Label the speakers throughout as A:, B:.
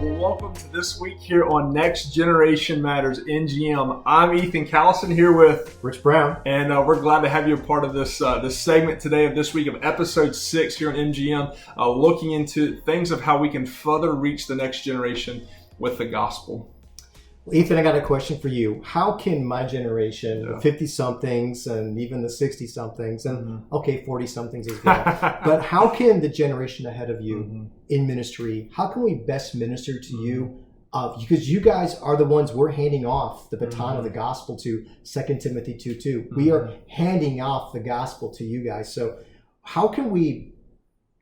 A: Well, welcome to this week here on Next Generation Matters NGM. I'm Ethan Callison here with
B: Rich Brown,
A: and we're glad to have you a part of this segment today of this week of episode 6 here on NGM, looking into things of how we can further reach the next generation with the gospel.
B: Ethan, I got a question for you. How can my generation, the 50-somethings and even the 60-somethings, and 40-somethings as well, but how can the generation ahead of you in ministry, how can we best minister to you? Because you guys are the ones we're handing off the baton of the gospel to, 2 Timothy 2:2. We are handing off the gospel to you guys. So how can we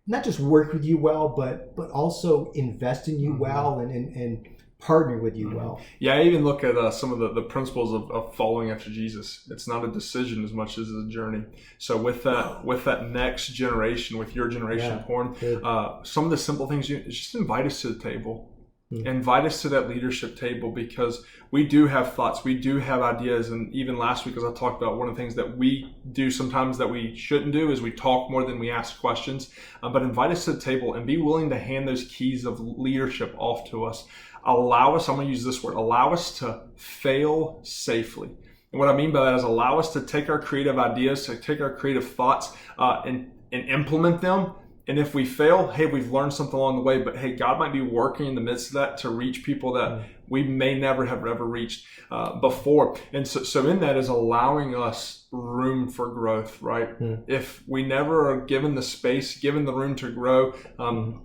B: not just work with you well, but also invest in you well and partner with you well?
A: Yeah, I even look at some of the principles of following after Jesus. It's not a decision as much as a journey. So with that next generation, with your generation, Porn, some of the simple things, just invite us to the table. Invite us to that leadership table, because we do have thoughts, we do have ideas. And even last week, as I talked about, one of the things that we do sometimes that we shouldn't do is we talk more than we ask questions. But invite us to the table and be willing to hand those keys of leadership off to us. Allow us, I'm going to use this word, allow us to fail safely. And what I mean by that is allow us to take our creative ideas, to take our creative thoughts and implement them. And if we fail, hey, we've learned something along the way, but hey, God might be working in the midst of that to reach people that we may never have ever reached before. And so in that is allowing us room for growth, right? If we never are given the space, given the room to grow,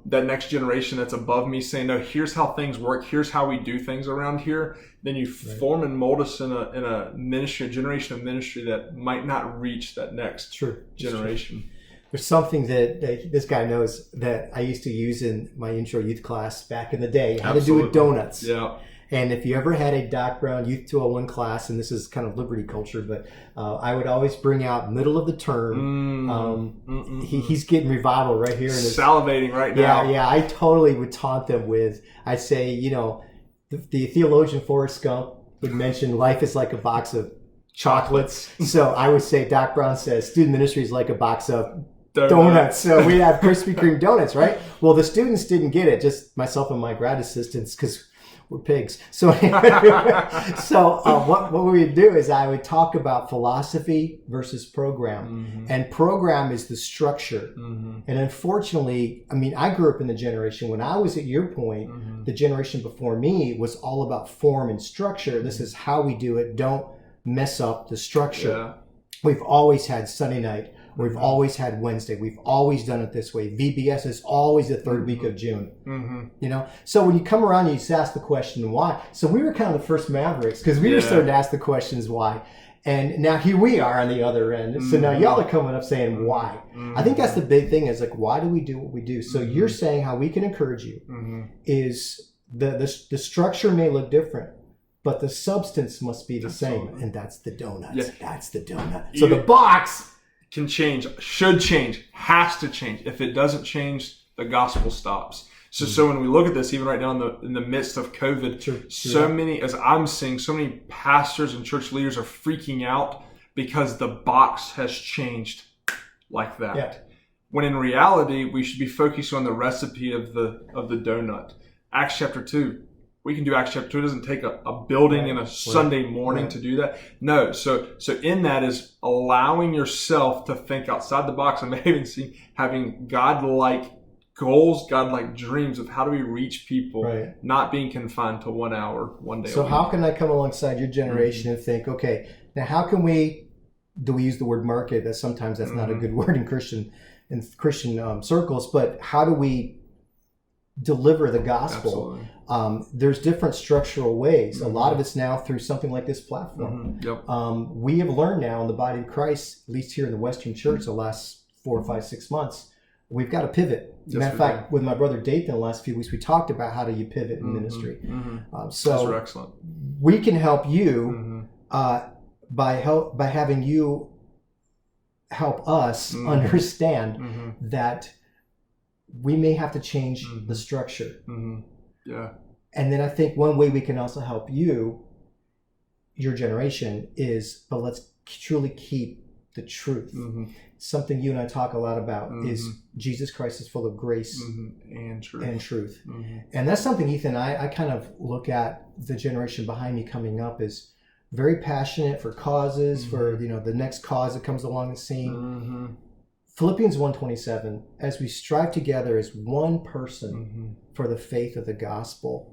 A: that next generation that's above me saying, no, here's how things work, here's how we do things around here, then you form and mold us in a ministry, a generation of ministry that might not reach that next generation.
B: There's something that this guy knows that I used to use in my intro youth class back in the day. How to do with donuts. Yeah. And if you ever had a Doc Brown Youth 201 class, and this is kind of liberty culture, but I would always bring out middle of the term. He's getting revival right here.
A: Salivating right now.
B: Yeah. I totally would taunt them with, I'd say, the theologian Forrest Gump would mention life is like a box of chocolates. So I would say Doc Brown says student ministry is like a box of donuts. So we have Krispy Kreme donuts, right? Well, the students didn't get it, just myself and my grad assistants, because we're pigs. So, what we would do is I would talk about philosophy versus program. And program is the structure. And unfortunately, I grew up in the generation, when I was at your point, the generation before me was all about form and structure. This is how we do it. Don't mess up the structure. Yeah. We've always had Sunday night. We've always had Wednesday. We've always done it this way. VBS is always the third week of June. So when you come around, you just ask the question, why? So we were kind of the first Mavericks, because we were starting to ask the questions, why? And now here we are on the other end. So now y'all are coming up saying, why? I think that's the big thing, is like, why do we do what we do? So you're saying how we can encourage you is the structure may look different, but the substance must be the same. And that's the donuts. Yeah. That's the donut. So the box
A: can change, should change, has to change. If it doesn't change, the gospel stops. So when we look at this, even right now in the midst of COVID, many, as I'm seeing, so many pastors and church leaders are freaking out because the box has changed like that. Yeah. When in reality, we should be focusing on the recipe of the donut. Acts chapter 2. We can do Acts chapter 2. It doesn't take a building and a Sunday morning to do that. No. So in that is allowing yourself to think outside the box, and maybe having God-like goals, God-like dreams of how do we reach people, not being confined to 1 hour, 1 day.
B: So how can I come alongside your generation and think, okay, now how can we use the word market? That sometimes that's not a good word in Christian circles, but how do we deliver the gospel? There's different structural ways. A lot of it's now through something like this platform. We have learned now in the body of Christ, at least here in the Western Church, the last 4 or 5, 6 months, we've got to pivot. Matter of fact, with my brother Dayton the last few weeks, we talked about how do you pivot in ministry. So
A: excellent.
B: We can help you by having you help us understand that we may have to change the structure.
A: Yeah.
B: And then I think one way we can also help you, your generation, is, but let's truly keep the truth.
A: Mm-hmm.
B: Something you and I talk a lot about is Jesus Christ is full of grace
A: and truth.
B: Mm-hmm. And that's something, Ethan, I kind of look at the generation behind me coming up as very passionate for causes, for the next cause that comes along the scene. Philippians 1:27, as we strive together as one person for the faith of the gospel.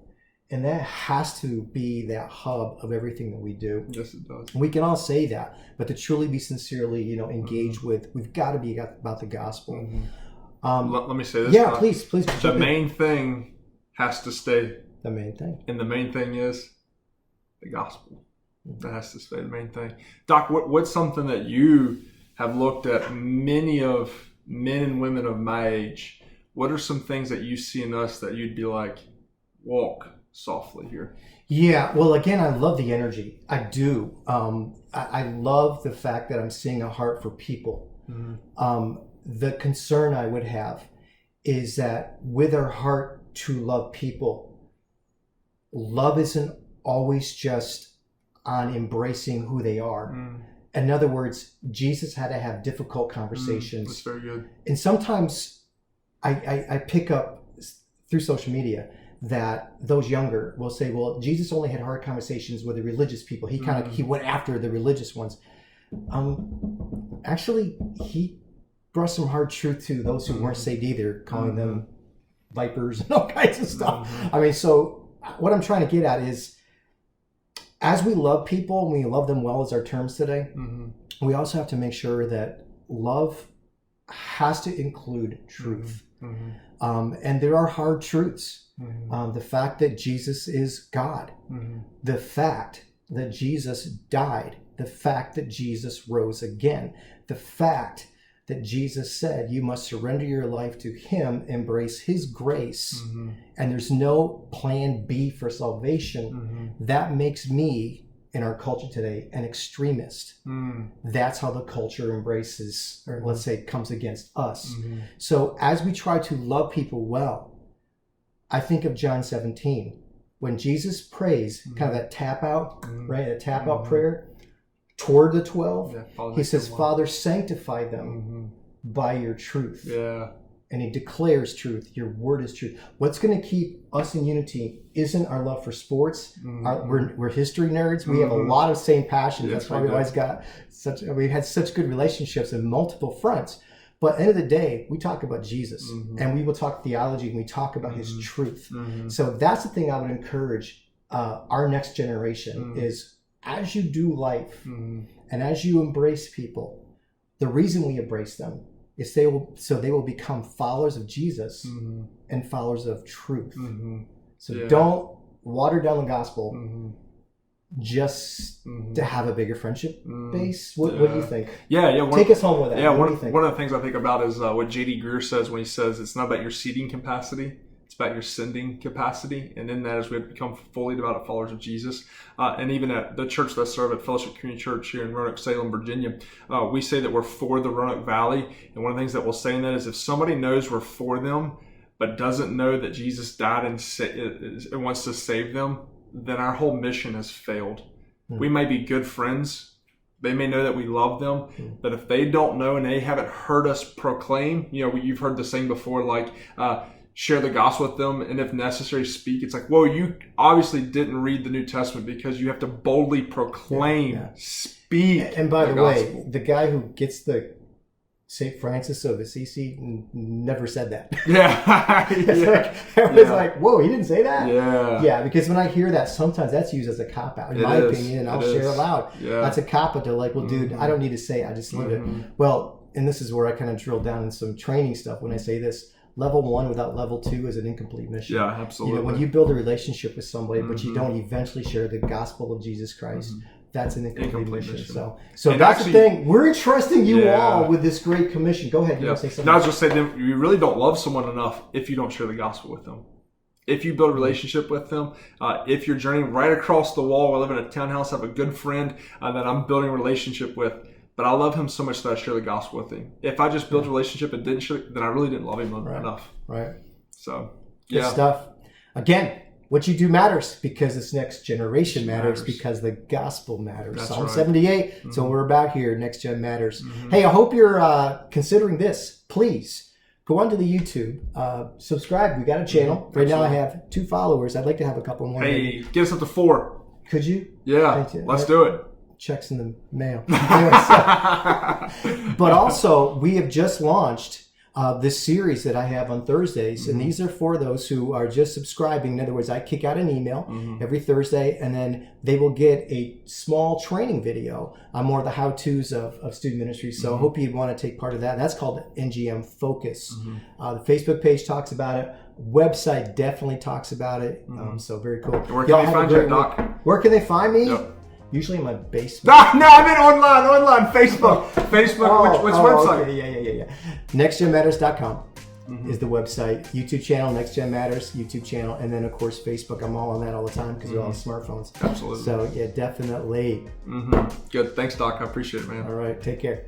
B: And that has to be that hub of everything that we do.
A: Yes, it does.
B: We can all say that, but to truly be sincerely, engaged with, we've got to be about the gospel.
A: Let me say this.
B: Yeah, please.
A: The main thing has to stay.
B: The main thing.
A: And the main thing is the gospel. That has to stay the main thing. Doc, what's something that you have looked at many of men and women of my age? What are some things that you see in us that you'd be like, walk softly here?
B: Yeah, well, again, I love the energy. I do. I love the fact that I'm seeing a heart for people. The concern I would have is that with our heart to love people, love isn't always just on embracing who they are. In other words, Jesus had to have difficult conversations.
A: That's very good. And
B: sometimes I pick up through social media that those younger will say, well, Jesus only had hard conversations with the religious people. He he went after the religious ones. Actually, he brought some hard truth to those who weren't saved either, calling them vipers and all kinds of stuff. I mean, so what I'm trying to get at is, as we love people, and we love them well as our terms today, we also have to make sure that love has to include truth. And there are hard truths. The fact that Jesus is God, the fact that Jesus died, the fact that Jesus rose again, the fact that Jesus said you must surrender your life to him, embrace his grace, and there's no plan B for salvation. That makes me, in our culture today, an extremist. That's how the culture embraces, or let's say comes against us. So as we try to love people well, I think of John 17, when Jesus prays, kind of that tap out, right? A tap out prayer toward the 12. He says, Father, sanctify them by your truth. And he declares truth. Your word is truth. What's going to keep us in unity isn't our love for sports. We're history nerds. We have a lot of same passions. That's why we always got we had such good relationships in multiple fronts. But at the end of the day, we talk about Jesus, and we will talk theology, and we talk about his truth. So that's the thing I would encourage our next generation is, as you do life and as you embrace people, the reason we embrace them is they will become followers of Jesus and followers of truth. So don't water down the gospel just to have a bigger friendship base. What do you think?
A: Take
B: us home with that.
A: One of the things I think about is what J.D. Greer says when he says it's not about your seating capacity, it's about your sending capacity. And in that, as we have become fully devoted followers of Jesus, and even at the church that I serve at Fellowship Community Church here in Roanoke, Salem, Virginia, we say that we're for the Roanoke Valley. And one of the things that we'll say in that is, if somebody knows we're for them but doesn't know that Jesus died and wants to save them, then our whole mission has failed. We may be good friends. They may know that we love them, but if they don't know and they haven't heard us proclaim, you've heard the saying before, like, share the gospel with them, and if necessary, speak. It's like, well, you obviously didn't read the New Testament, because you have to boldly proclaim, speak.
B: And by the way, the guy who gets the St. Francis of Assisi never said that. It was like, whoa, he didn't say that? Yeah, because when I hear that, sometimes that's used as a cop-out, in my opinion, and I'll share it loud. That's a cop-out. They're like, well, dude, I don't need to say it, I just live it. Well, and this is where I kind of drill down in some training stuff when I say this. Level 1 without level 2 is an incomplete mission.
A: Absolutely.
B: When you build a relationship with somebody, but you don't eventually share the gospel of Jesus Christ, that's an incomplete mission. So that's actually, the thing. We're entrusting you all with this great commission. Go ahead. You want to say something?
A: I was just saying, you really don't love someone enough if you don't share the gospel with them. If you build a relationship with them, if you're journeying right across the wall, we live in a townhouse, have a good friend that I'm building a relationship with, but I love him so much that I share the gospel with him. If I just built a relationship and didn't share, then I really didn't love him enough.
B: Right.
A: So,
B: Good stuff. Again, what you do matters because this next generation matters because the gospel matters.
A: That's
B: Psalm
A: right.
B: 78. So we're about here. Next gen matters. Hey, I hope you're considering this. Please go onto the YouTube, subscribe. We got a channel. Right now I have 2 followers. I'd like to have a couple more.
A: Hey, get us up to 4.
B: Could you?
A: Yeah, let's do it.
B: Checks in the mail. But also, we have just launched this series that I have on Thursdays, and these are for those who are just subscribing. In other words, I kick out an email every Thursday, and then they will get a small training video on more of the how-tos of student ministry. So I hope you'd want to take part of that. That's called NGM Focus. The Facebook page talks about it. Website definitely talks about it. So very cool.
A: Where can they find you, Doc?
B: Where can they find me?
A: Yep.
B: Usually in my basement.
A: No, I mean online, Facebook. Facebook, which website?
B: Okay, yeah. NextGenMatters.com is the website. YouTube channel, Next Gen Matters, YouTube channel. And then, of course, Facebook. I'm all on that all the time because we're all on smartphones.
A: Absolutely.
B: So, yeah, definitely.
A: Good. Thanks, Doc. I appreciate it, man.
B: All right. Take care.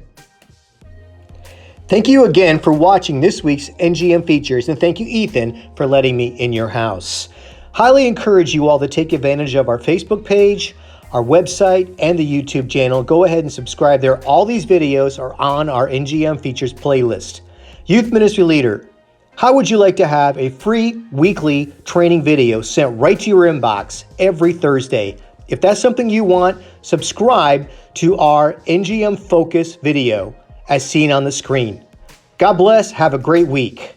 C: Thank you again for watching this week's NGM Features, and thank you, Ethan, for letting me in your house. Highly encourage you all to take advantage of our Facebook page, our website, and the YouTube channel. Go ahead and subscribe there. All these videos are on our NGM Features playlist. Youth Ministry Leader, how would you like to have a free weekly training video sent right to your inbox every Thursday? If that's something you want, subscribe to our NGM Focus video as seen on the screen. God bless. Have a great week.